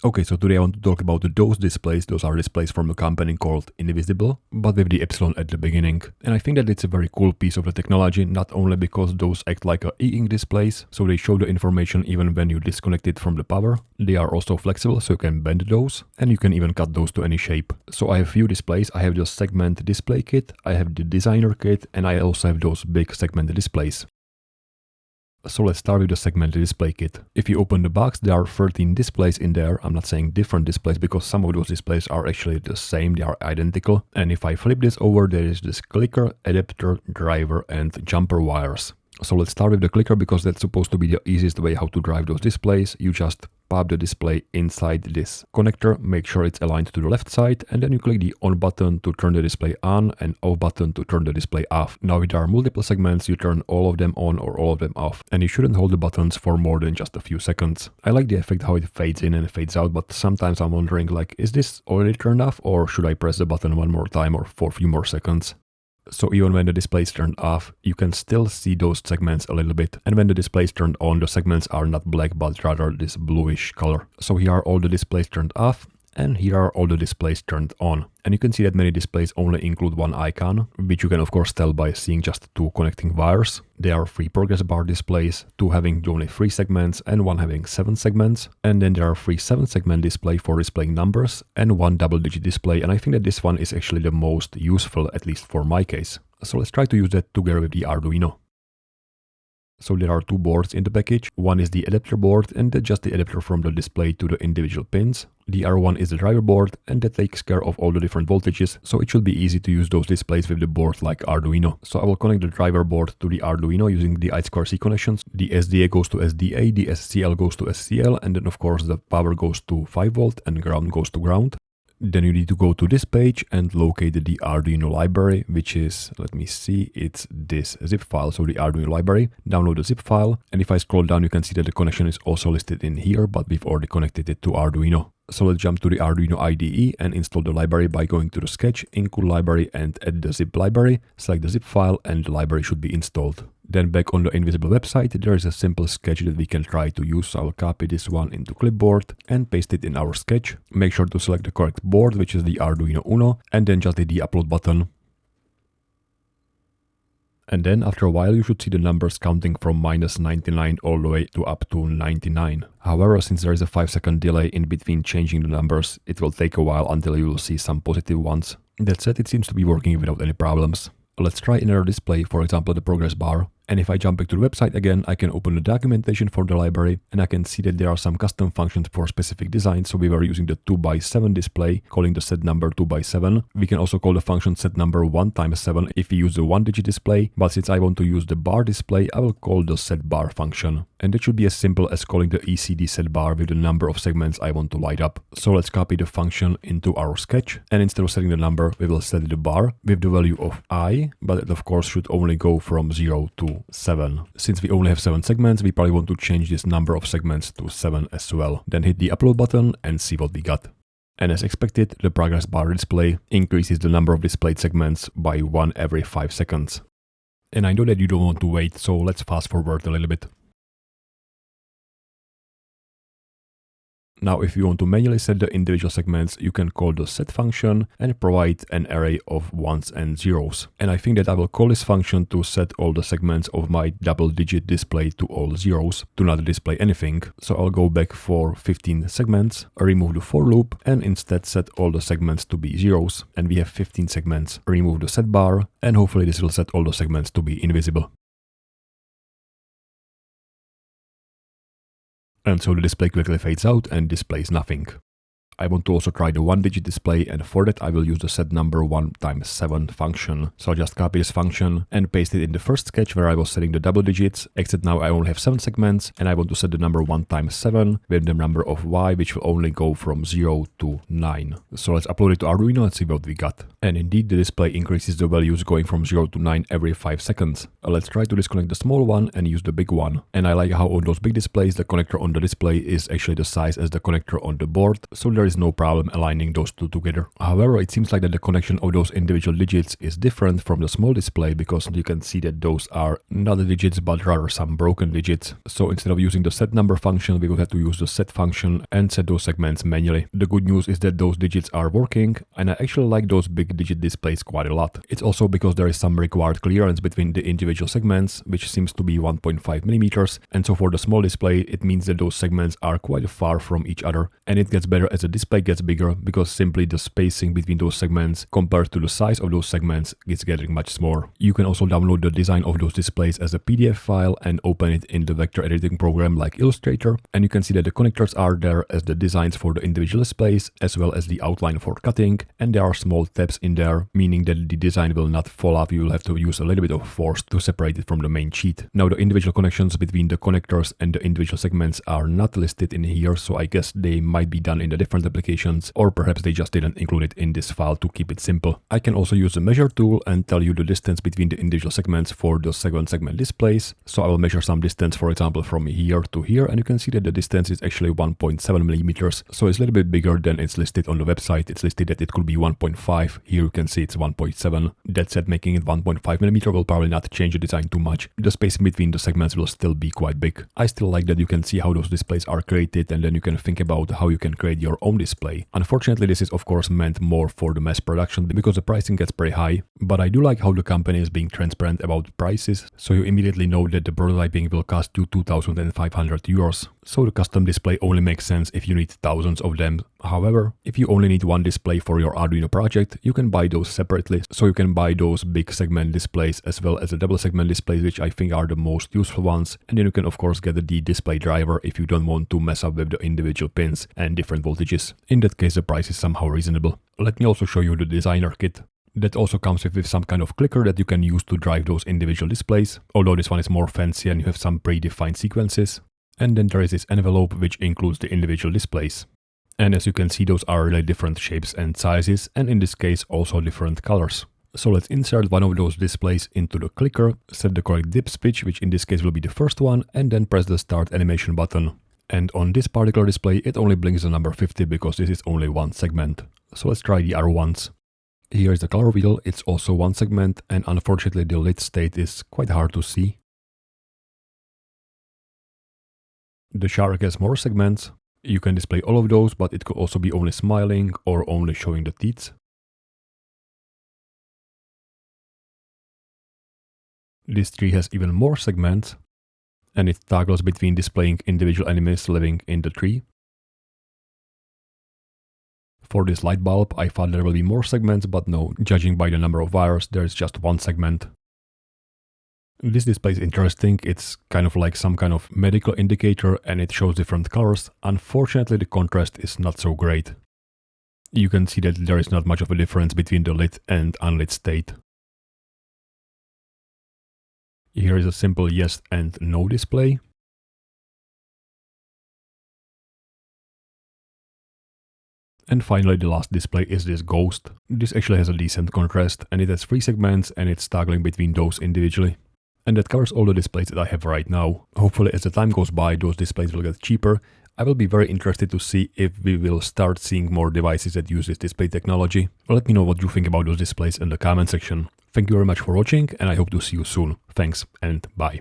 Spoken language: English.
Okay, so today I want to talk about those displays. Those are displays from a company called Ynvisible, but with the epsilon at the beginning. And I think that it's a very cool piece of the technology, not only because those act like e-ink displays, so they show the information even when you disconnect it from the power. They are also flexible, so you can bend those, and you can even cut those to any shape. So I have a few displays. I have the segment display kit, I have the designer kit, and I also have those big segment displays. So let's start with the segmented display kit. If you open the box, there are 13 displays in there. I'm not saying different displays because some of those displays are actually the same, they are identical. And if I flip this over, there is this clicker, adapter, driver, and jumper wires. So let's start with the clicker because that's supposed to be the easiest way how to drive those displays. You just pop the display inside this connector, make sure it's aligned to the left side, and then you click the on button to turn the display on and off button to turn the display off. Now if there are multiple segments, you turn all of them on or all of them off, and you shouldn't hold the buttons for more than just a few seconds. I like the effect how it fades in and fades out, but sometimes I'm wondering like, is this already turned off or should I press the button one more time or for a few more seconds? So even when the display is turned off, you can still see those segments a little bit. And when the display is turned on, the segments are not black, but rather this bluish color. So here are all the displays turned off, and here are all the displays turned on. And you can see that many displays only include one icon, which you can of course tell by seeing just two connecting wires. There are 3 progress bar displays, 2 having only 3 segments and 1 having 7 segments. And then there are 3 7-segment display for displaying numbers and 1 double-digit display. And I think that this one is actually the most useful, at least for my case. So let's try to use that together with the Arduino. So there are 2 boards in the package. One is the adapter board, and that's just the adapter from the display to the individual pins. The other one is the driver board, and that takes care of all the different voltages, so it should be easy to use those displays with the board like Arduino. So I will connect the driver board to the Arduino using the I2C connections. The SDA goes to SDA, the SCL goes to SCL, and then of course the power goes to 5 volt and ground goes to ground. Then you need to go to this page and locate the Arduino library, which is, let me see, it's this zip file, so the Arduino library. Download the zip file, and if I scroll down, you can see that the connection is also listed in here, but we've already connected it to Arduino. So let's jump to the Arduino IDE and install the library by going to the sketch, include library, and add the zip library. Select the zip file and the library should be installed. Then back on the Ynvisible website, there is a simple sketch that we can try to use. So I will copy this one into clipboard and paste it in our sketch. Make sure to select the correct board, which is the Arduino Uno, and then just hit the upload button. And then after a while you should see the numbers counting from -99 all the way to up to 99. However, since there is a 5-second delay in between changing the numbers, it will take a while until you will see some positive ones. That said, it seems to be working without any problems. Let's try another display, for example the progress bar. And if I jump back to the website again, I can open the documentation for the library, and I can see that there are some custom functions for specific designs. So we were using the 2x7 display, calling the set number 2x7. We can also call the function set number 1x7 if we use the 1-digit display, but since I want to use the bar display, I will call the set bar function. And that should be as simple as calling the ECD set bar with the number of segments I want to light up. So let's copy the function into our sketch, and instead of setting the number, we will set the bar with the value of I, but it of course should only go from 0 to 7. Since we only have 7 segments, we probably want to change this number of segments to 7 as well. Then hit the upload button and see what we got. And as expected, the progress bar display increases the number of displayed segments by 1 every 5 seconds. And I know that you don't want to wait, so let's fast forward a little bit. Now, if you want to manually set the individual segments, you can call the set function and provide an array of 1s and 0s. And I think that I will call this function to set all the segments of my double-digit display to all 0s, to not display anything. So I'll go back for 15 segments, remove the for loop, and instead set all the segments to be 0s. And we have 15 segments. Remove the set bar, and hopefully this will set all the segments to be invisible. And so the display quickly fades out and displays nothing. I want to also try the 1-digit display, and for that I will use the set number 1x7 function. So I'll just copy this function and paste it in the first sketch where I was setting the double digits, except now I only have 7 segments and I want to set the number 1x7 with the number of y, which will only go from 0 to 9. So let's upload it to Arduino and see what we got. And indeed the display increases the values going from 0 to 9 every 5 seconds. Let's try to disconnect the small one and use the big one. And I like how on those big displays the connector on the display is actually the size as the connector on the board, so there there is no problem aligning those two together. However, it seems like that the connection of those individual digits is different from the small display, because you can see that those are not the digits but rather some broken digits. So instead of using the set number function, we will have to use the set function and set those segments manually. The good news is that those digits are working, and I actually like those big digit displays quite a lot. It's also because there is some required clearance between the individual segments, which seems to be 1.5 millimeters, and so for the small display it means that those segments are quite far from each other, and it gets better as the display gets bigger, because simply the spacing between those segments compared to the size of those segments is getting much smaller. You can also download the design of those displays as a PDF file and open it in the vector editing program like Illustrator, and you can see that the connectors are there as the designs for the individual displays as well as the outline for cutting, and there are small tabs in there, meaning that the design will not fall off. You will have to use a little bit of force to separate it from the main sheet. Now the individual connections between the connectors and the individual segments are not listed in here, so I guess they might be done in the different applications, or perhaps they just didn't include it in this file to keep it simple. I can also use the measure tool and tell you the distance between the individual segments for the segment displays. So I will measure some distance, for example from here to here, and you can see that the distance is actually 1.7 millimeters, so it's a little bit bigger than it's listed on the website. It's listed that it could be 1.5, here you can see it's 1.7. That said, making it 1.5 millimeter will probably not change the design too much. The spacing between the segments will still be quite big. I still like that you can see how those displays are created, and then you can think about how you can create your own display. Unfortunately, this is of course meant more for the mass production because the pricing gets pretty high, but I do like how the company is being transparent about prices, so you immediately know that the prototyping will cost you 2,500 euros. So the custom display only makes sense if you need thousands of them. However, if you only need one display for your Arduino project, you can buy those separately. So you can buy those big segment displays as well as the double segment displays, which I think are the most useful ones. And then you can of course get the display driver if you don't want to mess up with the individual pins and different voltages. In that case, the price is somehow reasonable. Let me also show you the designer kit. That also comes with some kind of clicker that you can use to drive those individual displays, although this one is more fancy and you have some predefined sequences. And then there is this envelope which includes the individual displays. And as you can see, those are really different shapes and sizes, and in this case also different colors. So let's insert one of those displays into the clicker, set the correct dip switch, which in this case will be the first one, and then press the start animation button. And on this particular display it only blinks the number 50 because this is only one segment. So let's try the other ones. Here is the color wheel, it's also one segment, and unfortunately the lit state is quite hard to see. The shark has more segments. You can display all of those, but it could also be only smiling or only showing the teeth. This tree has even more segments, and it toggles between displaying individual enemies living in the tree. For this light bulb, I thought there will be more segments, but no, judging by the number of wires, there is just one segment. This display is interesting. It's kind of like some kind of medical indicator, and it shows different colors. Unfortunately, the contrast is not so great. You can see that there is not much of a difference between the lit and unlit state. Here is a simple yes and no display. And finally, the last display is this ghost. This actually has a decent contrast, and it has 3 segments, and it's toggling between those individually. And that covers all the displays that I have right now. Hopefully as the time goes by, those displays will get cheaper. I will be very interested to see if we will start seeing more devices that use this display technology. Let me know what you think about those displays in the comment section. Thank you very much for watching, and I hope to see you soon. Thanks and bye.